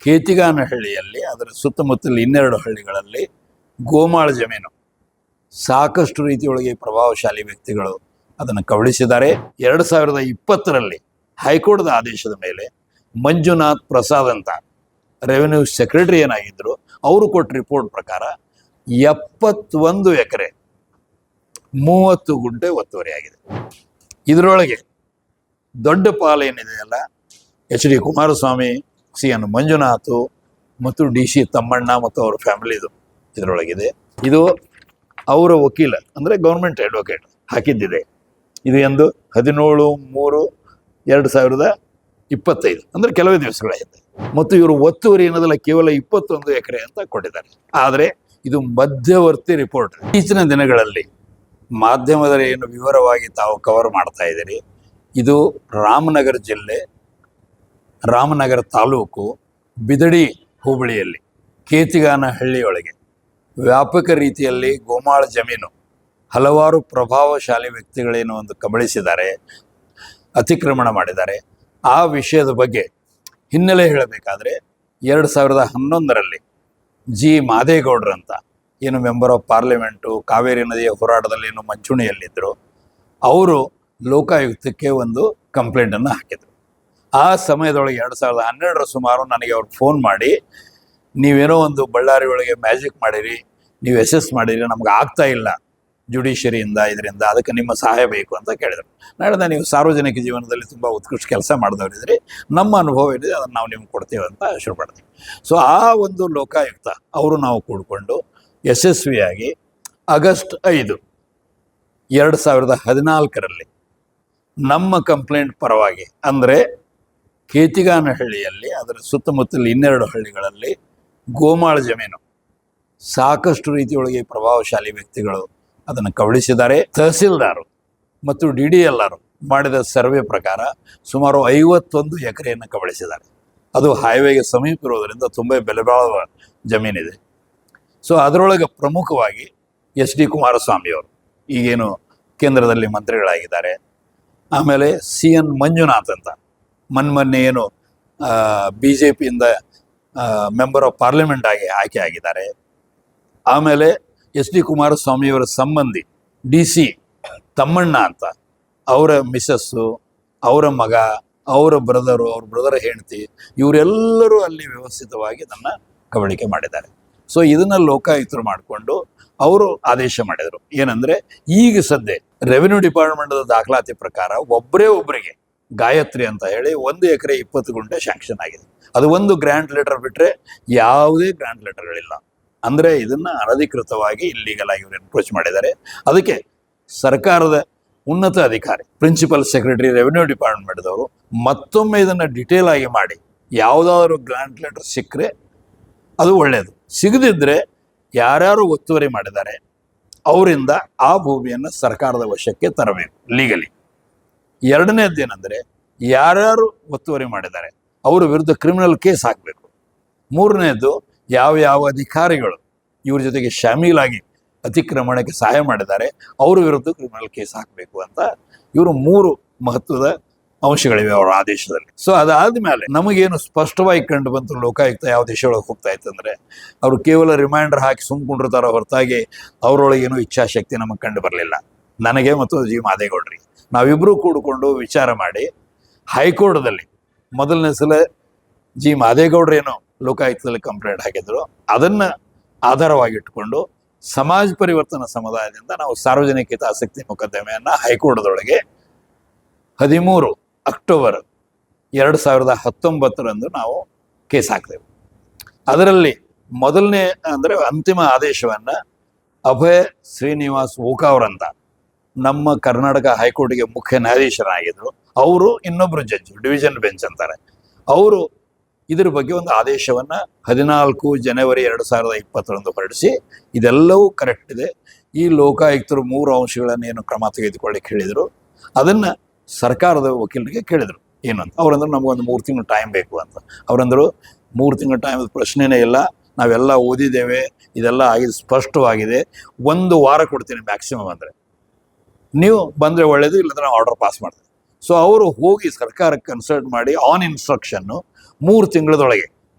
ಕೇತಿಗಾನಹಳ್ಳಿಯಲ್ಲಿ ಅದರ ಸುತ್ತಮುತ್ತಲ 12 ಹಳ್ಳಿಗಳಲ್ಲಿ ಗೋಮಾಳ ಜಮೀನು ಸಾಕಷ್ಟು ರೀತಿಯೊಳಗೆ ಪ್ರಭಾವಶಾಲಿ ವ್ಯಕ್ತಿಗಳು ಅದನ್ನು ಕಬಳಿಸಿದ್ದಾರೆ. 2020ರಲ್ಲಿ ಹೈಕೋರ್ಟ್ದ ಆದೇಶದ ಮೇಲೆ ಮಂಜುನಾಥ್ ಪ್ರಸಾದ್ ಅಂತ ರೆವೆನ್ಯೂ ಸೆಕ್ರೆಟರಿ ಏನಾಗಿದ್ದರು, ಅವರು ಕೊಟ್ಟ ರಿಪೋರ್ಟ್ ಪ್ರಕಾರ 71 ಎಕರೆ 30 ಗುಂಟೆ ಒತ್ತುವರಿ ಆಗಿದೆ. ಇದರೊಳಗೆ ದೊಡ್ಡ ಪಾಲೇನಿದೆಯಲ್ಲ H D Kumaraswamy, C N Manjunath ಮತ್ತು ಡಿ ಸಿ ತಮ್ಮಣ್ಣ ಮತ್ತು ಅವರ ಫ್ಯಾಮಿಲಿದು ಇದರೊಳಗಿದೆ. ಇದು ಅವರ ವಕೀಲ ಅಂದರೆ ಗೌರ್ಮೆಂಟ್ ಅಡ್ವೊಕೇಟ್ ಹಾಕಿದ್ದಿದೆ. ಇದು ಎಂದು 17/3/2025 ಅಂದರೆ ಕೆಲವೇ ದಿವಸಗಳ ಹಿಂದೆ. ಮತ್ತು ಇವರು ಒತ್ತುವರಿ ಏನದಲ್ಲ ಕೇವಲ 21 ಎಕರೆ ಅಂತ ಕೊಟ್ಟಿದ್ದಾರೆ. ಆದರೆ ಇದು ಮಧ್ಯವರ್ತಿ ರಿಪೋರ್ಟ್. ಇತ್ತೀಚಿನ ದಿನಗಳಲ್ಲಿ ಮಾಧ್ಯಮದಲ್ಲಿ ಏನು ವಿವರವಾಗಿ ತಾವು ಕವರ್ ಮಾಡ್ತಾ ಇದ್ದೀರಿ, ಇದು ರಾಮನಗರ ಜಿಲ್ಲೆ, ರಾಮನಗರ ತಾಲೂಕು, ಬಿದಡಿ ಹೋಬಳಿಯಲ್ಲಿ ಕೇತಿಗಾನಹಳ್ಳಿಯೊಳಗೆ ವ್ಯಾಪಕ ರೀತಿಯಲ್ಲಿ ಗೋಮಾಳ ಜಮೀನು ಹಲವಾರು ಪ್ರಭಾವಶಾಲಿ ವ್ಯಕ್ತಿಗಳೇನು ಒಂದು ಕಬಳಿಸಿದ್ದಾರೆ, ಅತಿಕ್ರಮಣ ಮಾಡಿದ್ದಾರೆ. ಆ ವಿಷಯದ ಬಗ್ಗೆ ಹಿನ್ನೆಲೆ ಹೇಳಬೇಕಾದ್ರೆ 2011ರಲ್ಲಿ ಜಿ ಮಾದೇಗೌಡರಂತ ಏನು ಮೆಂಬರ್ ಆಫ್ ಪಾರ್ಲಿಮೆಂಟು ಕಾವೇರಿ ನದಿಯ ಹೋರಾಟದಲ್ಲಿ ಏನು ಮಂಚೂಣಿಯಲ್ಲಿದ್ದರು, ಅವರು ಲೋಕಾಯುಕ್ತಕ್ಕೆ ಒಂದು ಕಂಪ್ಲೇಂಟನ್ನು ಹಾಕಿದರು. ಆ ಸಮಯದೊಳಗೆ 2012ರ ಸುಮಾರು ನನಗೆ ಅವ್ರು ಫೋನ್ ಮಾಡಿ, ನೀವೇನೋ ಒಂದು ಬಳ್ಳಾರಿ ಒಳಗೆ ಮ್ಯಾಜಿಕ್ ಮಾಡಿರಿ, ನೀವು ಎಸ್ ಮಾಡಿರಿ, ನಮ್ಗೆ ಆಗ್ತಾ ಇಲ್ಲ ಜುಡಿಷರಿಯಿಂದ ಇದರಿಂದ, ಅದಕ್ಕೆ ನಿಮ್ಮ ಸಹಾಯ ಬೇಕು ಅಂತ ಕೇಳಿದರು. ನಾಳೆ ನೀವು ಸಾರ್ವಜನಿಕ ಜೀವನದಲ್ಲಿ ತುಂಬ ಉತ್ಕೃಷ್ಟ ಕೆಲಸ ಮಾಡಿದವರಿದ್ರಿ, ನಮ್ಮ ಅನುಭವ ಏನಿದೆ ಅದನ್ನು ನಾವು ನಿಮ್ಗೆ ಕೊಡ್ತೀವಿ ಅಂತ ಶುರು ಮಾಡಿದ್ವಿ. ಸೊ ಆ ಒಂದು ಲೋಕಾಯುಕ್ತ ಅವರು ನಾವು ಕೂಡಿಕೊಂಡು ಯಶಸ್ವಿಯಾಗಿ ಆಗಸ್ಟ್ 5, 2014ರಲ್ಲಿ ನಮ್ಮ ಕಂಪ್ಲೇಂಟ್ ಪರವಾಗಿ, ಅಂದರೆ ಕೇತಿಗಾನಹಳ್ಳಿಯಲ್ಲಿ ಅದರ ಸುತ್ತಮುತ್ತಲ 12 ಹಳ್ಳಿಗಳಲ್ಲಿ ಗೋಮಾಳ ಜಮೀನು ಸಾಕಷ್ಟು ರೀತಿಯೊಳಗೆ ಪ್ರಭಾವಶಾಲಿ ವ್ಯಕ್ತಿಗಳು ಅದನ್ನು ಕಬಳಿಸಿದ್ದಾರೆ. ತಹಸೀಲ್ದಾರು ಮತ್ತು DDLR ಮಾಡಿದ ಸರ್ವೆ ಪ್ರಕಾರ ಸುಮಾರು 51 ಎಕರೆಯನ್ನು ಕಬಳಿಸಿದ್ದಾರೆ. ಅದು ಹೈವೇಗೆ ಸಮೀಪ ಇರೋದರಿಂದ ತುಂಬ ಬೆಲೆ ಬಾಳುವ ಜಮೀನಿದೆ. ಸೊ ಅದರೊಳಗೆ ಪ್ರಮುಖವಾಗಿ ಎಚ್ ಡಿ ಕುಮಾರಸ್ವಾಮಿಯವರು ಈಗೇನು ಕೇಂದ್ರದಲ್ಲಿ ಮಂತ್ರಿಗಳಾಗಿದ್ದಾರೆ, ಆಮೇಲೆ ಸಿ ಎನ್ ಮಂಜುನಾಥ್ ಅಂತ ಮೊನ್ನೆ ಏನು BJPಯಿಂದ ಮೆಂಬರ್ ಆಫ್ ಪಾರ್ಲಿಮೆಂಟ್ ಆಗಿ ಆಯ್ಕೆ ಆಗಿದ್ದಾರೆ. ಆಮೇಲೆ ಎಚ್ ಡಿ ಕುಮಾರಸ್ವಾಮಿಯವರ ಸಂಬಂಧಿ ಡಿ ಸಿ ತಮ್ಮಣ್ಣ ಅಂತ, ಅವರ ಮಿಸ್ಸಸ್ಸು, ಅವರ ಮಗ, ಅವರ ಬ್ರದರ ಹೆಂಡತಿ, ಇವರೆಲ್ಲರೂ ಅಲ್ಲಿ ವ್ಯವಸ್ಥಿತವಾಗಿ ಇದನ್ನು ಕಬಳಿಕೆ ಮಾಡಿದ್ದಾರೆ. ಸೊ ಇದನ್ನು ಲೋಕಾಯುಕ್ತರು ಮಾಡಿಕೊಂಡು ಅವರು ಆದೇಶ ಮಾಡಿದರು. ಏನಂದರೆ ಈಗ ಸದ್ಯ ರೆವಿನ್ಯೂ ಡಿಪಾರ್ಟ್ಮೆಂಟ್ದ ದಾಖಲಾತಿ ಪ್ರಕಾರ ಒಬ್ಬರಿಗೆ ಗಾಯತ್ರಿ ಅಂತ ಹೇಳಿ 1 ಎಕರೆ 20 ಗುಂಟೆ ಶಾಂಕ್ಷನ್ ಆಗಿದೆ. ಅದು ಒಂದು ಗ್ರ್ಯಾಂಟ್ ಲೆಟರ್ ಬಿಟ್ಟರೆ ಯಾವುದೇ ಗ್ರ್ಯಾಂಟ್ ಲೆಟರ್ಗಳಿಲ್ಲ. ಅಂದರೆ ಇದನ್ನು ಅನಧಿಕೃತವಾಗಿ ಇಲ್ಲಿಗಲ್ ಆಗಿ ಇವರು ಅಪ್ರೋಚ್ ಮಾಡಿದ್ದಾರೆ. ಅದಕ್ಕೆ ಸರ್ಕಾರದ ಉನ್ನತ ಅಧಿಕಾರಿ ಪ್ರಿನ್ಸಿಪಲ್ ಸೆಕ್ರೆಟರಿ ರೆವಿನ್ಯೂ ಡಿಪಾರ್ಟ್ಮೆಂಟ್ದವರು ಮತ್ತೊಮ್ಮೆ ಇದನ್ನು ಡಿಟೇಲ್ ಆಗಿ ಮಾಡಿ ಯಾವುದಾದ್ರು ಗ್ರ್ಯಾಂಟ್ ಲೆಟರ್ ಸಿಕ್ಕರೆ ಅದು ಒಳ್ಳೆಯದು, ಸಿಗದಿದ್ದರೆ ಯಾರ್ಯಾರು ಒತ್ತುವರಿ ಮಾಡಿದ್ದಾರೆ ಅವರಿಂದ ಆ ಭೂಮಿಯನ್ನು ಸರ್ಕಾರದ ವಶಕ್ಕೆ ತರಬೇಕು ಲೀಗಲಿ. ಎರಡನೇದ್ದೇನೆಂದರೆ ಯಾರ್ಯಾರು ಒತ್ತುವರಿ ಮಾಡಿದ್ದಾರೆ ಅವರ ವಿರುದ್ಧ ಕ್ರಿಮಿನಲ್ ಕೇಸ್ ಹಾಕಬೇಕು. ಮೂರನೇದು ಯಾವ ಅಧಿಕಾರಿಗಳು ಇವ್ರ ಜೊತೆಗೆ ಶಾಮೀಲಾಗಿ ಅತಿಕ್ರಮಣಕ್ಕೆ ಸಹಾಯ ಮಾಡಿದ್ದಾರೆ ಅವರ ವಿರುದ್ಧ ಕ್ರಿಮಿನಲ್ ಕೇಸ್ ಹಾಕಬೇಕು ಅಂತ ಇವರು 3 ಮಹತ್ವದ ಅಂಶಗಳಿವೆ ಅವರ ಆದೇಶದಲ್ಲಿ. ಸೊ ಅದಾದ್ಮೇಲೆ ನಮಗೇನು ಸ್ಪಷ್ಟವಾಗಿ ಕಂಡು ಬಂತು, ಲೋಕಾಯುಕ್ತ ಯಾವ ದೇಶದೊಳಗೆ ಹೋಗ್ತಾ ಇತ್ತಂದ್ರೆ ಅವರು ಕೇವಲ ರಿಮೈಂಡರ್ ಹಾಕಿ ಸುಮ್ಕೊಂಡಿರ್ತಾರೋ ಹೊರತಾಗಿ ಅವರೊಳಗೇನು ಇಚ್ಛಾಶಕ್ತಿ ನಮಗೆ ಕಂಡು ಬರಲಿಲ್ಲ. ನನಗೆ ಮತ್ತು ಜಿ ಮಾದೇಗೌಡರಿಗೆ ನಾವಿಬ್ಬರೂ ಕೂಡಿಕೊಂಡು ವಿಚಾರ ಮಾಡಿ ಹೈಕೋರ್ಟ್ದಲ್ಲಿ ಮೊದಲನೇ ಸಲ ಜಿ ಮಾದೇಗೌಡರೇನು ಲೋಕಾಯುಕ್ತದಲ್ಲಿ ಕಂಪ್ಲೇಂಟ್ ಹಾಕಿದ್ರು, ಅದನ್ನು ಆಧಾರವಾಗಿಟ್ಟುಕೊಂಡು ಸಮಾಜ ಪರಿವರ್ತನಾ ಸಮುದಾಯದಿಂದ ನಾವು ಸಾರ್ವಜನಿಕ ಹಿತಾಸಕ್ತಿ ಮೊಕದ್ದಮೆಯನ್ನು ಹೈಕೋರ್ಟ್ದೊಳಗೆ 13 ಅಕ್ಟೋಬರ್ 2019ರಂದು ನಾವು ಕೇಸ್ ಹಾಕಿದೆವು. ಅದರಲ್ಲಿ ಮೊದಲನೇ ಅಂದರೆ ಅಂತಿಮ ಆದೇಶವನ್ನು ಅಭಯ ಶ್ರೀನಿವಾಸ್ ಓಕಾವ್ರಂತ ನಮ್ಮ ಕರ್ನಾಟಕ ಹೈಕೋರ್ಟ್ಗೆ ಮುಖ್ಯ ನ್ಯಾಯಾಧೀಶರಾಗಿದ್ದರು, ಅವರು ಇನ್ನೊಬ್ಬರು ಜಡ್ಜ್, ಡಿವಿಷನ್ ಬೆಂಚ್ ಅಂತಾರೆ, ಅವರು ಇದ್ರ ಬಗ್ಗೆ ಒಂದು ಆದೇಶವನ್ನು 14 ಜನವರಿ 2020ರಂದು ಹೊರಡಿಸಿ ಇದೆಲ್ಲವೂ ಕರೆಕ್ಟ್ ಇದೆ, ಈ ಲೋಕಾಯುಕ್ತರು 3 ಅಂಶಗಳನ್ನು ಏನು ಕ್ರಮ ತೆಗೆದುಕೊಳ್ಳಿಕ್ಕೆ ಹೇಳಿದರು ಅದನ್ನು ಸರ್ಕಾರದ ವಕೀಲರಿಗೆ ಕೇಳಿದರು. ಏನು ಅಂತ ಅವರಂದ್ರೆ ನಮಗೊಂದು 3 ತಿಂಗಳು ಟೈಮ್ ಬೇಕು ಅಂತ. ಅವರಂದರು 3 ತಿಂಗಳ ಟೈಮ್ ಪ್ರಶ್ನೆನೇ ಇಲ್ಲ, ನಾವೆಲ್ಲ ಓದಿದ್ದೇವೆ, ಇದೆಲ್ಲ ಆಗಿದೆ, ಸ್ಪಷ್ಟವಾಗಿದೆ, 1 ವಾರ ಕೊಡ್ತೀನಿ ಮ್ಯಾಕ್ಸಿಮಮ್, ಅಂದರೆ ನೀವು ಬಂದರೆ ಒಳ್ಳೆಯದು, ಇಲ್ಲಂದ್ರೆ ನಾವು ಆರ್ಡರ್ ಪಾಸ್ ಮಾಡ್ತೀವಿ. ಸೊ ಅವರು ಹೋಗಿ ಸರ್ಕಾರಕ್ಕೆ ಕನ್ಸಲ್ಟ್ ಮಾಡಿ ಆನ್ ಇನ್ಸ್ಟ್ರಕ್ಷನ್ನು 3 ತಿಂಗಳದೊಳಗೆ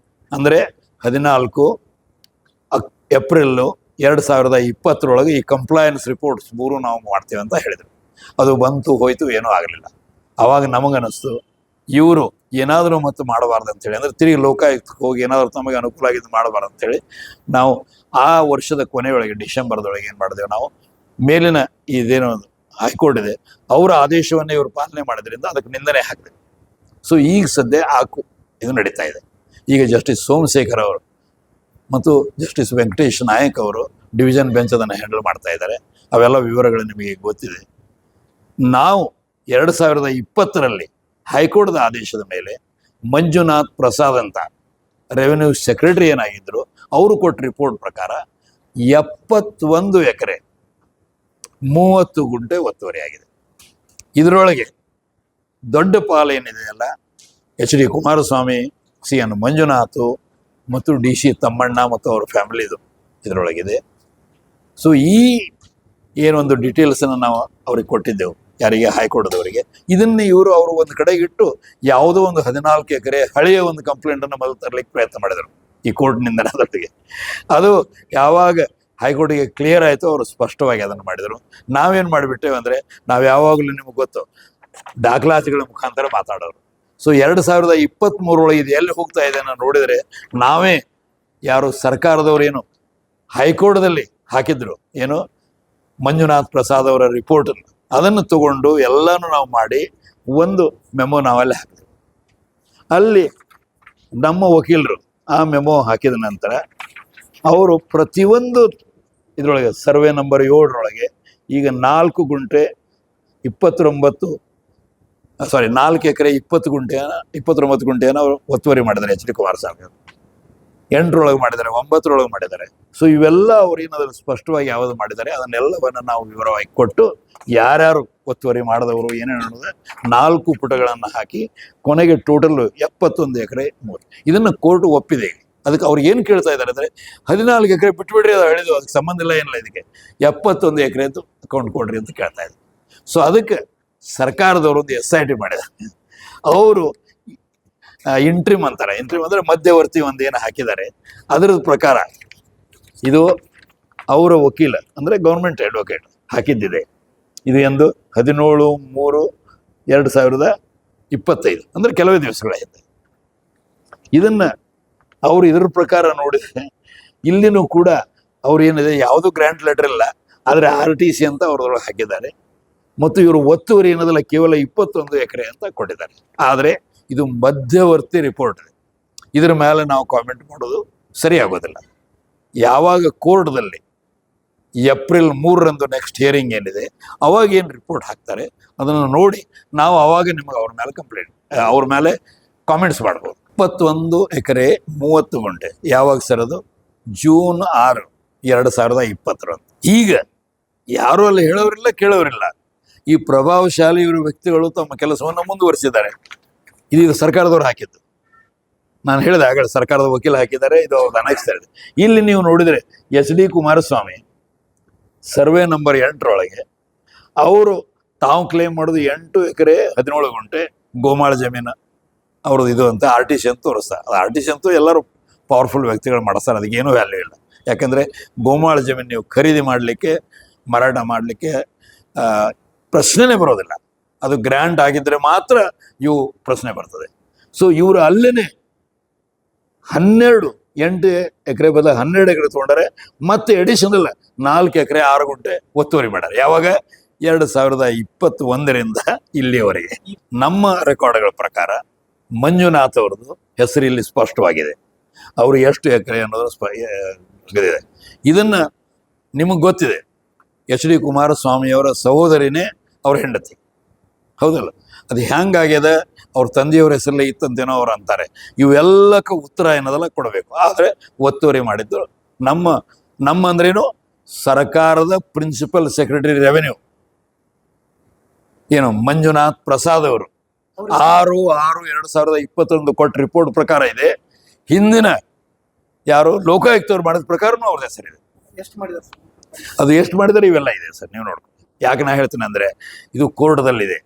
ಅಂದರೆ 14 ಏಪ್ರಿಲ್ 2020 ಈ ಕಂಪ್ಲೈನ್ಸ್ ರಿಪೋರ್ಟ್ಸ್ 3 ನಾವು ಮಾಡ್ತೀವಿ ಅಂತ ಹೇಳಿದರು. ಅದು ಬಂತು ಹೋಯ್ತು, ಏನೂ ಆಗಲಿಲ್ಲ. ಆವಾಗ ನಮಗನ್ನಿಸ್ತು ಇವರು ಏನಾದರೂ ಮತ್ತು ಮಾಡಬಾರ್ದು ಅಂತೇಳಿ, ಅಂದರೆ ತಿರುಗಿ ಲೋಕಾಯುಕ್ತಕ್ಕೆ ಹೋಗಿ ಏನಾದರೂ ತಮಗೆ ಅನುಕೂಲ ಆಗಿದ್ದು ಮಾಡಬಾರ್ದು ಅಂತೇಳಿ ನಾವು ಆ ವರ್ಷದ ಕೊನೆಯೊಳಗೆ ಡಿಸೆಂಬರ್ದೊಳಗೆ ಏನು ಮಾಡಿದೆವು, ನಾವು ಮೇಲಿನ ಇದೇನೋ ಹೈಕೋರ್ಟ್ ಇದೆ ಅವರ ಆದೇಶವನ್ನೇ ಇವರು ಪಾಲನೆ ಮಾಡೋದ್ರಿಂದ ಅದಕ್ಕೆ ನಿಂದನೆ ಹಾಕಿದೆ. ಸೊ ಈಗ ಸದ್ಯ ಇದು ನಡೀತಾ ಇದೆ. ಈಗ ಜಸ್ಟಿಸ್ ಸೋಮಶೇಖರ್ ಅವರು ಮತ್ತು ಜಸ್ಟಿಸ್ ವೆಂಕಟೇಶ್ ನಾಯಕ್ ಅವರು ಡಿವಿಷನ್ ಬೆಂಚ್ ಅದನ್ನು ಹ್ಯಾಂಡಲ್ ಮಾಡ್ತಾ ಇದ್ದಾರೆ. ಅವೆಲ್ಲ ವಿವರಗಳು ನಿಮಗೆ ಗೊತ್ತಿದೆ. ನಾವು 2020 ಹೈಕೋರ್ಟ್ದ ಆದೇಶದ ಮೇಲೆ ಮಂಜುನಾಥ್ ಪ್ರಸಾದ್ ಅಂತ ರೆವೆನ್ಯೂ ಸೆಕ್ರೆಟರಿ ಏನಾಗಿದ್ದರು ಅವರು ಕೊಟ್ಟ ರಿಪೋರ್ಟ್ ಪ್ರಕಾರ 71 ಎಕರೆ 30 ಗುಂಟೆ ಒತ್ತುವರಿ ಆಗಿದೆ. ಇದರೊಳಗೆ ದೊಡ್ಡ ಪಾಲು ಏನಿದೆಯಲ್ಲ HD ಕುಮಾರಸ್ವಾಮಿ, CN ಮಂಜುನಾಥ್ ಮತ್ತು DC ತಮ್ಮಣ್ಣ ಮತ್ತು ಅವ್ರ ಫ್ಯಾಮಿಲಿದು ಇದರೊಳಗಿದೆ. ಸೊ ಈ ಏನೊಂದು ಡೀಟೇಲ್ಸನ್ನು ನಾವು ಅವ್ರಿಗೆ ಕೊಟ್ಟಿದ್ದೆವು, ಯಾರಿಗೆ, ಹೈಕೋರ್ಟ್ದವರಿಗೆ. ಇದನ್ನೇ ಇವರು ಅವರು ಒಂದು ಕಡೆಗೆ ಇಟ್ಟು ಯಾವುದೋ ಒಂದು 14 ಎಕರೆ ಹಳೆಯ ಒಂದು ಕಂಪ್ಲೇಂಟನ್ನು ಮೊದಲು ತರಲಿಕ್ಕೆ ಪ್ರಯತ್ನ ಮಾಡಿದರು ಈ ಕೋರ್ಟ್ನಿಂದ ಅದೊಟ್ಟಿಗೆ. ಅದು ಯಾವಾಗ ಹೈಕೋರ್ಟಿಗೆ ಕ್ಲಿಯರ್ ಆಯಿತು ಅವರು ಸ್ಪಷ್ಟವಾಗಿ ಅದನ್ನು ಮಾಡಿದರು. ನಾವೇನು ಮಾಡಿಬಿಟ್ಟೇವೆ ಅಂದರೆ, ನಾವು ಯಾವಾಗಲೂ ನಿಮಗೆ ಗೊತ್ತು ದಾಖಲಾತಿಗಳ ಮುಖಾಂತರ ಮಾತಾಡೋರು. ಸೊ 2023 ಇದು ಎಲ್ಲಿ ಹೋಗ್ತಾ ಇದೆ ಅನ್ನೋ ನೋಡಿದರೆ ನಾವೇ ಯಾರು ಸರ್ಕಾರದವ್ರು ಏನು ಹೈಕೋರ್ಟ್ದಲ್ಲಿ ಹಾಕಿದ್ರು ಏನು ಮಂಜುನಾಥ್ ಪ್ರಸಾದ್ ಅವರ ರಿಪೋರ್ಟನ್ನು ಅದನ್ನು ತಗೊಂಡು ಎಲ್ಲನೂ ನಾವು ಮಾಡಿ ಒಂದು ಮೆಮೊ ನಾವಲ್ಲಿ ಹಾಕಿದ್ವಿ. ಅಲ್ಲಿ ನಮ್ಮ ವಕೀಲರು ಆ ಮೆಮೊ ಹಾಕಿದ ನಂತರ ಅವರು ಪ್ರತಿಯೊಂದು ಇದರೊಳಗೆ ಸರ್ವೆ ನಂಬರ್ 7 ಈಗ 4 ಗುಂಟೆ 29 4 ಎಕರೆ 20 ಗುಂಟೆನ 29 ಗುಂಟೆಯನ್ನು ಅವರು ಒತ್ತುವರಿ ಮಾಡಿದ್ದಾರೆ HD ಕುಮಾರಸ್ವಾಮಿ ಅವರು. 8 ಮಾಡಿದ್ದಾರೆ, 9 ಮಾಡಿದ್ದಾರೆ. ಸೊ ಇವೆಲ್ಲ ಅವ್ರು ಏನಾದರೂ ಸ್ಪಷ್ಟವಾಗಿ ಯಾವುದು ಮಾಡಿದ್ದಾರೆ ಅದನ್ನೆಲ್ಲವನ್ನು ನಾವು ವಿವರವಾಗಿ ಕೊಟ್ಟು ಯಾರ್ಯಾರು ಒತ್ತುವರಿ ಮಾಡಿದವರು ಏನೇನು ಅನ್ನೋದು 4 ಪುಟಗಳನ್ನು ಹಾಕಿ ಕೊನೆಗೆ ಟೋಟಲ್ 71 ಎಕರೆ 3. ಇದನ್ನು ಕೋರ್ಟ್ ಒಪ್ಪಿದೆ. ಅದಕ್ಕೆ ಅವ್ರು ಏನು ಕೇಳ್ತಾ ಇದ್ದಾರೆ ಅಂದರೆ 14 ಎಕರೆ ಬಿಟ್ಬಿಡ್ರಿ, ಅದು ಹೇಳಿದ್ರು, ಅದಕ್ಕೆ ಸಂಬಂಧ ಇಲ್ಲ, ಏನಿಲ್ಲ, ಇದಕ್ಕೆ 71 ಎಕರೆ ಅಂತ ಅಕೌಂಟ್ ಕೊಡ್ರಿ ಅಂತ ಕೇಳ್ತಾ ಇದ್ದಾರೆ. ಸೊ ಅದಕ್ಕೆ ಸರ್ಕಾರದವರು ಒಂದು SIT ಮಾಡಿದ್ದಾರೆ. ಅವರು ಇಂಟ್ರಿಮ್ ಅಂತಾರೆ. ಇಂಟ್ರಿಮ್ ಅಂದರೆ ಮಧ್ಯವರ್ತಿ ಒಂದು ಏನು ಹಾಕಿದ್ದಾರೆ ಅದರ ಪ್ರಕಾರ ಇದು ಅವರ ವಕೀಲ ಅಂದರೆ ಗೌರ್ಮೆಂಟ್ ಅಡ್ವೊಕೇಟ್ ಹಾಕಿದ್ದಿದೆ. ಇದು ಎಂದು 17/3/2025 ಅಂದರೆ ಕೆಲವೇ ದಿವಸಗಳ ಹಿಂದೆ. ಇದನ್ನು ಅವರು ಇದರ ಪ್ರಕಾರ ನೋಡಿದರೆ ಇಲ್ಲಿನೂ ಕೂಡ ಅವ್ರು ಏನಿದೆ ಯಾವುದೂ ಗ್ರ್ಯಾಂಟ್ ಲೆಟರ್ ಇಲ್ಲ, ಆದರೆ RTC ಅಂತ ಅವ್ರದೊಳಗೆ ಹಾಕಿದ್ದಾರೆ. ಮತ್ತು ಇವರು ಒತ್ತುವರಿ ಏನದಲ್ಲ ಕೇವಲ 21 ಎಕರೆ ಅಂತ ಕೊಟ್ಟಿದ್ದಾರೆ. ಆದರೆ ಇದು ಮಧ್ಯವರ್ತಿ ರಿಪೋರ್ಟ್ ಇದೆ. ಇದರ ಮೇಲೆ ನಾವು ಕಾಮೆಂಟ್ ಮಾಡೋದು ಸರಿಯಾಗೋದಿಲ್ಲ. ಯಾವಾಗ ಕೋರ್ಟ್ದಲ್ಲಿ ಏಪ್ರಿಲ್ 3 ನೆಕ್ಸ್ಟ್ ಹಿಯರಿಂಗ್ ಏನಿದೆ ಅವಾಗ ಏನು ರಿಪೋರ್ಟ್ ಹಾಕ್ತಾರೆ ಅದನ್ನು ನೋಡಿ ನಾವು ಅವಾಗ ನಿಮಗೆ ಅವ್ರ ಮೇಲೆ ಕಾಮೆಂಟ್ಸ್ ಮಾಡ್ಬೋದು. 21 ಎಕರೆ 30 ಗುಂಟೆ ಯಾವಾಗ ಸರ್? ಅದು ಜೂನ್ 6, 2020. ಈಗ ಯಾರು ಅಲ್ಲಿ ಹೇಳೋರಿಲ್ಲ ಕೇಳೋರಿಲ್ಲ. ಈ ಪ್ರಭಾವಶಾಲಿ ಇವರು ವ್ಯಕ್ತಿಗಳು ತಮ್ಮ ಕೆಲಸವನ್ನು ಮುಂದುವರಿಸಿದ್ದಾರೆ. ಇದು ಸರ್ಕಾರದವ್ರು ಹಾಕಿದ್ದು. ನಾನು ಹೇಳಿದೆ ಆಗ ಸರ್ಕಾರದ ವಕೀಲ ಹಾಕಿದ್ದಾರೆ, ಇದು ಅವ್ರದ್ದು ಅನಕ್ಸ್ತಾ ಇದೆ. ಇಲ್ಲಿ ನೀವು ನೋಡಿದರೆ HD ಕುಮಾರಸ್ವಾಮಿ ಸರ್ವೆ ನಂಬರ್ 8 ಅವರು ತಾವು ಕ್ಲೇಮ್ ಮಾಡೋದು 8 ಎಕರೆ 17 ಗುಂಟೆ ಗೋಮಾಳ ಜಮೀನು ಅವ್ರದ್ದು ಇದು ಅಂತ RTC ಅಂತ ತೋರಿಸ್ತಾರೆ. ಅದು RTC ಅಂತೂ ಎಲ್ಲರೂ ಪವರ್ಫುಲ್ ವ್ಯಕ್ತಿಗಳು ಮಾಡಿಸ್ತಾರೆ, ಅದಕ್ಕೇನೂ ವ್ಯಾಲ್ಯೂ ಇಲ್ಲ. ಯಾಕಂದರೆ ಗೋಮಾಳ ಜಮೀನು ನೀವು ಖರೀದಿ ಮಾಡಲಿಕ್ಕೆ, ಮಾರಾಟ ಮಾಡಲಿಕ್ಕೆ ಪ್ರಶ್ನೆನೇ ಬರೋದಿಲ್ಲ. ಅದು ಗ್ರ್ಯಾಂಟ್ ಆಗಿದ್ದರೆ ಮಾತ್ರ ಇವು ಪ್ರಶ್ನೆ ಬರ್ತದೆ. ಸೊ ಇವರು ಅಲ್ಲೇ 8 ಎಕರೆ ಬದಲು 12 ಎಕರೆ ತೊಗೊಂಡರೆ ಮತ್ತೆ ಎಡಿಷನಲ್ 4 ಎಕರೆ 6 ಗುಂಟೆ ಒತ್ತುವರಿ ಮಾಡ್ಯಾರ. ಯಾವಾಗ? 2021 ಇಲ್ಲಿಯವರೆಗೆ. ನಮ್ಮ ರೆಕಾರ್ಡ್ಗಳ ಪ್ರಕಾರ ಮಂಜುನಾಥ್ ಅವ್ರದ್ದು ಹೆಸರು ಇಲ್ಲಿ ಸ್ಪಷ್ಟವಾಗಿದೆ. ಅವರು ಎಷ್ಟು ಎಕರೆ ಅನ್ನೋದು ಇದೆ. ಇದನ್ನು ನಿಮಗೆ ಗೊತ್ತಿದೆ, HD ಕುಮಾರಸ್ವಾಮಿಯವರ ಸಹೋದರಿನೇ ಅವ್ರ ಹೆಂಡತಿ, ಹೌದಲ್ಲ? ಅದು ಹೆಂಗಾಗ್ಯದ, ಅವ್ರ ತಂದೆಯವ್ರ ಹೆಸರಲ್ಲೇ ಇತ್ತಂತೇನೋ ಅವ್ರು ಅಂತಾರೆ. ಇವೆಲ್ಲಕ್ಕೂ ಉತ್ತರ ಏನದಲ್ಲ ಕೊಡಬೇಕು. ಆದರೆ ಒತ್ತುವರಿ ಮಾಡಿದ್ದು ನಮ್ಮ ಅಂದ್ರೇನು, ಸರ್ಕಾರದ ಪ್ರಿನ್ಸಿಪಲ್ ಸೆಕ್ರೆಟರಿ ರೆವೆನ್ಯೂ ಏನು ಮಂಜುನಾಥ್ ಪ್ರಸಾದ್ ಅವರು 6/6/2021 ಕೊಟ್ಟ ರಿಪೋರ್ಟ್ ಪ್ರಕಾರ ಇದೆ. ಹಿಂದಿನ ಯಾರು ಲೋಕಾಯುಕ್ತವ್ರು ಮಾಡಿದ ಪ್ರಕಾರನೂ ಅವ್ರದ್ದು ಹೆಸರಿದೆ. ಅದು ಎಷ್ಟು ಮಾಡಿದರೆ ಇವೆಲ್ಲ ಇದೆ ಸರ್, ನೀವು ನೋಡ್ಕೊಂಡು. ಯಾಕೆ ನಾ ಹೇಳ್ತೀನಿ ಅಂದರೆ, ಇದು ಕೋರ್ಟ್ದಲ್ಲಿದೆ.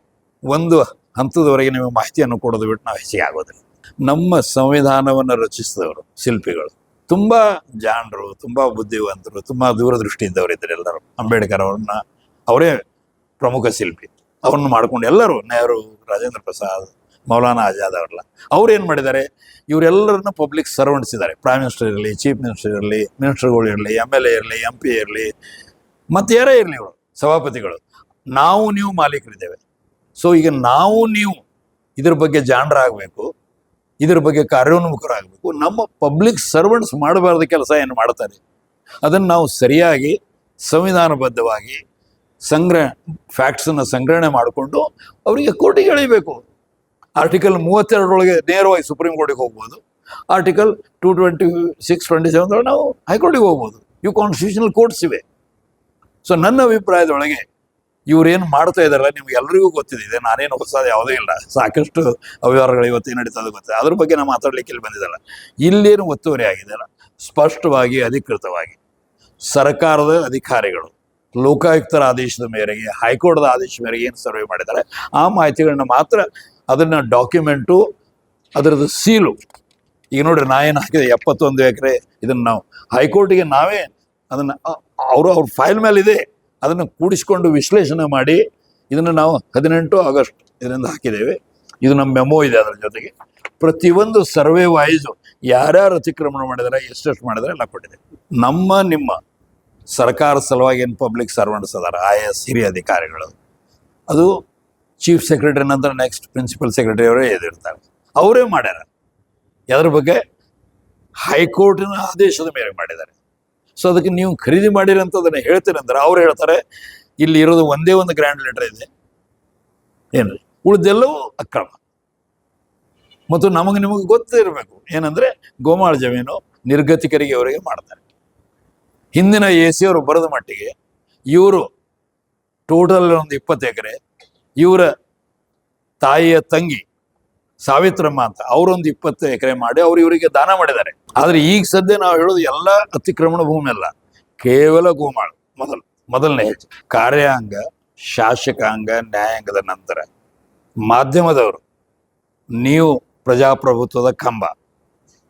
ಒಂದು ಹಂತದವರೆಗೆ ನಿಮಗೆ ಮಾಹಿತಿಯನ್ನು ಕೊಡೋದು ಬಿಟ್ಟು ನಾವು ಹೆಚ್ಚಿಗೆ ಆಗೋದಿಲ್ಲ. ನಮ್ಮ ಸಂವಿಧಾನವನ್ನು ರಚಿಸಿದವರು ಶಿಲ್ಪಿಗಳು ತುಂಬಾ ಜಾಣರು, ತುಂಬಾ ಬುದ್ಧಿವಂತರು, ತುಂಬಾ ದೂರದೃಷ್ಟಿ ಇದ್ದವರು ಇದ್ದಾರೆ ಎಲ್ಲರೂ. ಅಂಬೇಡ್ಕರ್ ಅವ್ರನ್ನ ಅವರೇ ಪ್ರಮುಖ ಶಿಲ್ಪಿ. ಅವ್ರನ್ನ ಮಾಡ್ಕೊಂಡು ಎಲ್ಲರೂ, ನೆಹರು, ರಾಜೇಂದ್ರ ಪ್ರಸಾದ್, ಮೌಲಾನಾ ಆಜಾದ್ ಅವರೆಲ್ಲ ಅವ್ರು ಏನು ಮಾಡಿದ್ದಾರೆ, ಇವರೆಲ್ಲರನ್ನ ಪಬ್ಲಿಕ್ ಸರ್ವೆಂಟ್ಸ್ ಇದ್ದಾರೆ. ಪ್ರೈಮ್ ಮಿನಿಸ್ಟರ್ ಇರಲಿ, ಚೀಫ್ ಮಿನಿಸ್ಟರ್ ಇರಲಿ, ಮಿನಿಸ್ಟರ್ಗಳು ಇರಲಿ, MLA ಇರಲಿ, MP ಇರಲಿ, ಮತ್ತೆ ಯಾರೇ ಇರಲಿ, ಇವರು ಸಭಾಪತಿಗಳು, ನಾವು ನೀವು ಮಾಲೀಕರಿದ್ದೇವೆ. ಸೊ ಈಗ ನಾವು ನೀವು ಇದ್ರ ಬಗ್ಗೆ ಜಾಣರಾಗಬೇಕು, ಇದ್ರ ಬಗ್ಗೆ ಕಾರ್ಯೋನ್ಮುಖರಾಗಬೇಕು. ನಮ್ಮ ಪಬ್ಲಿಕ್ ಸರ್ವೆಂಟ್ಸ್ ಮಾಡಬಾರ್ದ ಕೆಲಸ ಏನು ಮಾಡ್ತಾರೆ ಅದನ್ನು ನಾವು ಸರಿಯಾಗಿ ಸಂವಿಧಾನಬದ್ಧವಾಗಿ ಫ್ಯಾಕ್ಟ್ಸನ್ನು ಸಂಗ್ರಹಣೆ ಮಾಡಿಕೊಂಡು ಅವರಿಗೆ ಕೋರ್ಟಿಗೆ ಎಳಿಬೇಕು. ಆರ್ಟಿಕಲ್ 32 ನೇರವಾಗಿ ಸುಪ್ರೀಂ ಕೋರ್ಟಿಗೆ ಹೋಗ್ಬೋದು. ಆರ್ಟಿಕಲ್ 226, 27 ನಾವು ಹೈಕೋರ್ಟಿಗೆ ಹೋಗ್ಬೋದು. ಇವು ಕಾನ್ಸ್ಟಿಟ್ಯೂಷನಲ್ ಕೋರ್ಟ್ಸ್ ಇವೆ. ಸೊ ನನ್ನ ಅಭಿಪ್ರಾಯದೊಳಗೆ ಇವ್ರೇನು ಮಾಡ್ತಾ ಇದ್ದಾರಲ್ಲ, ನಿಮ್ಗೆ ಎಲ್ರಿಗೂ ಗೊತ್ತಿದೆ, ಇದೆ ನಾನೇನು ಹೊಸದು ಯಾವುದೂ ಇಲ್ಲ. ಸಾಕಷ್ಟು ಅವ್ಯವಹಾರಗಳು ಇವತ್ತೇನು ನಡೀತದೆ ಗೊತ್ತಿದೆ. ಅದ್ರ ಬಗ್ಗೆ ನಾವು ಮಾತಾಡ್ಲಿಕ್ಕೆ ಇಲ್ಲಿ ಬಂದಿದ್ದಲ್ಲ. ಇಲ್ಲೇನು ಒತ್ತುವರಿ ಆಗಿದೆಯಲ್ಲ, ಸ್ಪಷ್ಟವಾಗಿ ಅಧಿಕೃತವಾಗಿ ಸರ್ಕಾರದ ಅಧಿಕಾರಿಗಳು ಲೋಕಾಯುಕ್ತರ ಆದೇಶದ ಮೇರೆಗೆ, ಹೈಕೋರ್ಟ್ದ ಆದೇಶದ ಮೇರೆಗೆ ಏನು ಸರ್ವೆ ಮಾಡಿದ್ದಾರೆ ಆ ಮಾಹಿತಿಗಳನ್ನ ಮಾತ್ರ, ಅದನ್ನ ಡಾಕ್ಯುಮೆಂಟು, ಅದರದ್ದು ಸೀಲು. ಈಗ ನೋಡ್ರಿ, ನಾ ಏನು ಹಾಕಿದೆ 71 ಎಕರೆ, ಇದನ್ನು ನಾವು ಹೈಕೋರ್ಟಿಗೆ ನಾವೇ ಅದನ್ನು ಅವ್ರ ಫೈಲ್ ಮೇಲೆ ಇದೆ, ಅದನ್ನು ಕೂಡಿಸ್ಕೊಂಡು ವಿಶ್ಲೇಷಣೆ ಮಾಡಿ ಇದನ್ನು ನಾವು 18 ಆಗಸ್ಟ್ ಇದರಿಂದ ಹಾಕಿದ್ದೇವೆ. ಇದು ನಮ್ಮ ಮೆಮೊ ಇದೆ. ಅದರ ಜೊತೆಗೆ ಪ್ರತಿಯೊಂದು ಸರ್ವೆ ವೈಸು ಯಾರ್ಯಾರು ಅತಿಕ್ರಮಣ ಮಾಡಿದರೆ, ಎಷ್ಟೆಷ್ಟು ಮಾಡಿದರೆ ಎಲ್ಲ ಕೊಟ್ಟಿದೆ. ನಿಮ್ಮ ಸರ್ಕಾರ ಸಲುವಾಗಿ ಏನು ಪಬ್ಲಿಕ್ ಸರ್ವೆಂಟ್ಸ್ ಅದಾರ, IAS ಹಿರಿಯ ಅಧಿಕಾರಿಗಳು, ಅದು ಚೀಫ್ ಸೆಕ್ರೆಟರಿ ನಂತರ ನೆಕ್ಸ್ಟ್ ಪ್ರಿನ್ಸಿಪಲ್ ಸೆಕ್ರೆಟರಿ ಅವರೇ ಎದಿರ್ತಾರೆ. ಅವರೇ ಮಾಡ್ಯಾರ. ಅದ್ರ ಬಗ್ಗೆ ಹೈಕೋರ್ಟಿನ ಆದೇಶದ ಮೇರೆಗೆ ಮಾಡಿದ್ದಾರೆ. ಸೊ ಅದಕ್ಕೆ ನೀವು ಖರೀದಿ ಮಾಡಿರಂಥದ್ದನ್ನು ಹೇಳ್ತೀರಂದ್ರೆ ಅವ್ರು ಹೇಳ್ತಾರೆ ಇಲ್ಲಿ ಇರೋದು ಒಂದೇ ಒಂದು ಗ್ರ್ಯಾಂಡ್ ಲೆಟರ್ ಇದೆ, ಏನ್ರಿ, ಉಳಿದೆಲ್ಲವೂ ಅಕ್ರಮ. ಮತ್ತು ನಿಮಗೆ ಗೊತ್ತಿರಬೇಕು ಏನಂದ್ರೆ, ಗೋಮಾಳ ಜಮೀನು ನಿರ್ಗತಿಕರಿಗೆ ಅವರಿಗೆ ಮಾಡ್ತಾರೆ. ಹಿಂದಿನ AC ಅವರು ಬರೆದ ಮಟ್ಟಿಗೆ ಇವರು ಟೋಟಲ್ ಒಂದು 20 ಎಕರೆ, ಇವರ ತಾಯಿಯ ತಂಗಿ ಸಾವಿತ್ರಮ್ಮ ಅಂತ ಅವರೊಂದು 20 ಎಕರೆ ಮಾಡಿ ಅವ್ರು ಇವರಿಗೆ ದಾನ ಮಾಡಿದ್ದಾರೆ. ಆದ್ರೆ ಈಗ ಸದ್ಯ ನಾವು ಹೇಳೋದು ಎಲ್ಲ ಅತಿಕ್ರಮಣ ಭೂಮಿ ಅಲ್ಲ, ಕೇವಲ ಗೋಮಾಳ ಮೊದಲನೇ ಹೆಜ್ಜೆ. ಕಾರ್ಯಾಂಗ, ಶಾಸಕಾಂಗ, ನ್ಯಾಯಾಂಗದ ನಂತರ ಮಾಧ್ಯಮದವರು, ನೀವು ಪ್ರಜಾಪ್ರಭುತ್ವದ ಕಂಬ.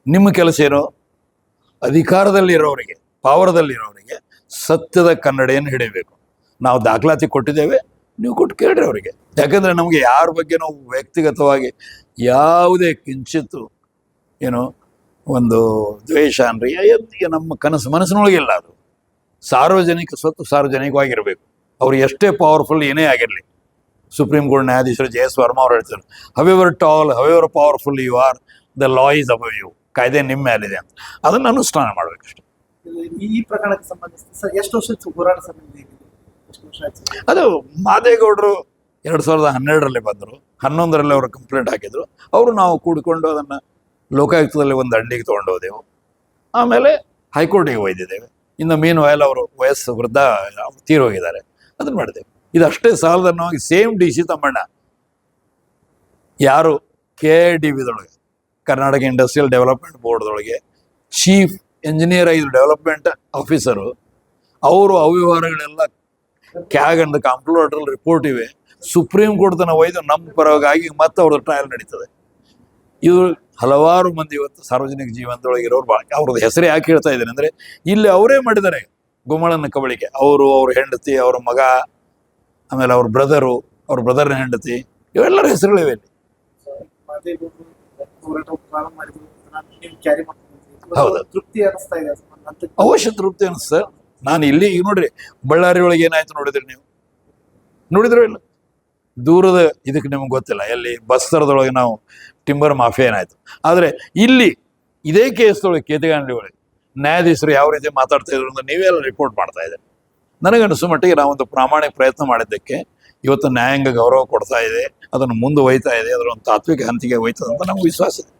ನಿಮ್ಮ ಕೆಲಸ ಏನು, ಅಧಿಕಾರದಲ್ಲಿರೋರಿಗೆ, ಪಾವರದಲ್ಲಿರೋರಿಗೆ ಸತ್ಯದ ಕನ್ನಡಿಯನ್ನು ಹಿಡಿಬೇಕು. ನಾವು ದಾಖಲಾತಿ ಕೊಟ್ಟಿದ್ದೇವೆ, ನೀವು ಕೊಟ್ಟು ಕೇಳ್ರಿ ಅವರಿಗೆ. ಯಾಕಂದ್ರೆ ನಮಗೆ ಯಾರ ಬಗ್ಗೆ ನಾವು ವ್ಯಕ್ತಿಗತವಾಗಿ ಯಾವುದೇ ಕಿಂಚಿತ್ತು ಏನೋ ಒಂದು ದ್ವೇಷ ಅನ್ರಿ ನಮ್ಮ ಮನಸ್ಸಿನೊಳಗೆ ಇಲ್ಲ. ಅದು ಸಾರ್ವಜನಿಕ ಸ್ವತ್ತು ಸಾರ್ವಜನಿಕವಾಗಿರಬೇಕು. ಅವ್ರು ಎಷ್ಟೇ ಪವರ್ಫುಲ್ ಏನೇ ಆಗಿರಲಿ. ಸುಪ್ರೀಂ ಕೋರ್ಟ್ ನ್ಯಾಯಾಧೀಶರು JS ವರ್ಮಾ ಅವ್ರು ಹೇಳ್ತಾರೆ, however tall, however powerful you are, the law is above you. ಕಾಯ್ದೆ ನಿಮ್ಮ ಮೇಲಿದೆ ಅಂತ, ಅದನ್ನು ಅನುಷ್ಠಾನ ಮಾಡ್ಬೇಕಷ್ಟೆ. ಈ ಪ್ರಕರಣಕ್ಕೆ ಸಂಬಂಧಿಸಿ ಎಷ್ಟು ವರ್ಷ ಹೋರಾಟ ಸಮಯ? ಅದು ಮಾದೇಗೌಡರು 2012ರಲ್ಲಿ ಬಂದರು, 2011ರಲ್ಲಿ ಅವರು ಕಂಪ್ಲೇಂಟ್ ಹಾಕಿದ್ರು. ಅವರು ನಾವು ಕೂಡಿಕೊಂಡು ಅದನ್ನು ಲೋಕಾಯುಕ್ತದಲ್ಲಿ ಒಂದು ದಂಡಿಗೆ ತೊಗೊಂಡು ಹೋದೆವು. ಆಮೇಲೆ ಹೈಕೋರ್ಟಿಗೆ ಒಯ್ದಿದ್ದೇವೆ. ಇನ್ನು ಮೀನ್ವೈಲ್ ಅವರು ವಯಸ್ಸು ವೃದ್ಧ ತೀರೋಗಿದ್ದಾರೆ, ಅದನ್ನು ಮಾಡಿದೆವು. ಇದಷ್ಟೇ ಸಾಲದನ್ನವಾಗಿ ಸೇಮ್ DC ತಮ್ಮಣ್ಣ ಯಾರು KIDBದೊಳಗೆ, ಕರ್ನಾಟಕ ಇಂಡಸ್ಟ್ರಿಯಲ್ ಡೆವಲಪ್ಮೆಂಟ್ ಬೋರ್ಡ್ದೊಳಗೆ ಚೀಫ್ ಇಂಜಿನಿಯರ್ ಆಗಿ ಡೆವಲಪ್ಮೆಂಟ್ ಆಫೀಸರು, ಅವರು ಅವ್ಯವಹಾರಗಳೆಲ್ಲ ಕ್ಯಾಗ್ ಅಂಡ್ ಕಂಪ್ಯೂಟರ್ ರಿಪೋರ್ಟ್ ಇವೆ. ಸುಪ್ರೀಂ ಕೋರ್ಟ್ ತನಕ ಒಯ್ದು ನಮ್ಮ ಪರವಾಗಿ ಮತ್ತೆ ಅವ್ರದ್ದು ಟ್ರಯಲ್ ನಡೀತದೆ. ಇದು ಹಲವಾರು ಮಂದಿ ಇವತ್ತು ಸಾರ್ವಜನಿಕ ಜೀವನದೊಳಗೆ ಇರೋರು ಅವ್ರದ್ದು ಹೆಸರು ಯಾಕೆ ಹೇಳ್ತಾ ಇದ್ದಾರೆ ಅಂದ್ರೆ, ಇಲ್ಲಿ ಅವರೇ ಮಾಡಿದ್ದಾರೆ ಗೋಮಾಳನ ಕಬಳಿಕೆ. ಅವರು, ಅವ್ರ ಹೆಂಡತಿ, ಅವ್ರ ಮಗ, ಆಮೇಲೆ ಅವ್ರ ಬ್ರದರು, ಅವ್ರ ಬ್ರದರ್ನ ಹೆಂಡತಿ, ಇವೆಲ್ಲರ ಹೆಸರುಗಳಿವೆ ಇಲ್ಲಿ. ಹೌದು, ಅವಶ್ಯ ತೃಪ್ತಿ ಅನಿಸ್ತ. ನಾನು ಇಲ್ಲಿ ಈಗ ನೋಡ್ರಿ, ಬಳ್ಳಾರಿ ಒಳಗೆ ಏನಾಯ್ತು ನೋಡಿದ್ರಿ ನೀವು? ನೋಡಿದ್ರು ಇಲ್ಲ? ದೂರದ ಇದಕ್ಕೆ ನಿಮ್ಗೆ ಗೊತ್ತಿಲ್ಲ. ಎಲ್ಲಿ ಬಸ್ತರದೊಳಗೆ ನಾವು ಟಿಂಬರ್ ಮಾಫಿಯಾ ಏನಾಯ್ತು. ಆದರೆ ಇಲ್ಲಿ ಇದೇ ಕೇಸ್ದೊಳಗೆ ಕೇತಗಾಂಡಿ ಒಳಗೆ ನ್ಯಾಯಾಧೀಶರು ಯಾವ ರೀತಿ ಮಾತಾಡ್ತಾ ಇದ್ರು ಅಂತ ನೀವೆಲ್ಲ ರಿಪೋರ್ಟ್ ಮಾಡ್ತಾ ಇದ್ದಾರೆ. ನನಗನ್ನಿಸೋ ಮಟ್ಟಿಗೆ ನಾವೊಂದು ಪ್ರಾಮಾಣಿಕ ಪ್ರಯತ್ನ ಮಾಡಿದ್ದಕ್ಕೆ ಇವತ್ತು ನ್ಯಾಯಾಂಗ ಗೌರವ ಕೊಡ್ತಾ ಇದೆ, ಅದನ್ನು ಮುಂದೆ ಒಯ್ತಾ ಇದೆ, ಅದರ ಒಂದು ತಾತ್ವಿಕ ಹಂತಿಗೆ ಒಯ್ತದೆ ಅಂತ ನಮ್ಗೆ ವಿಶ್ವಾಸ ಇದೆ.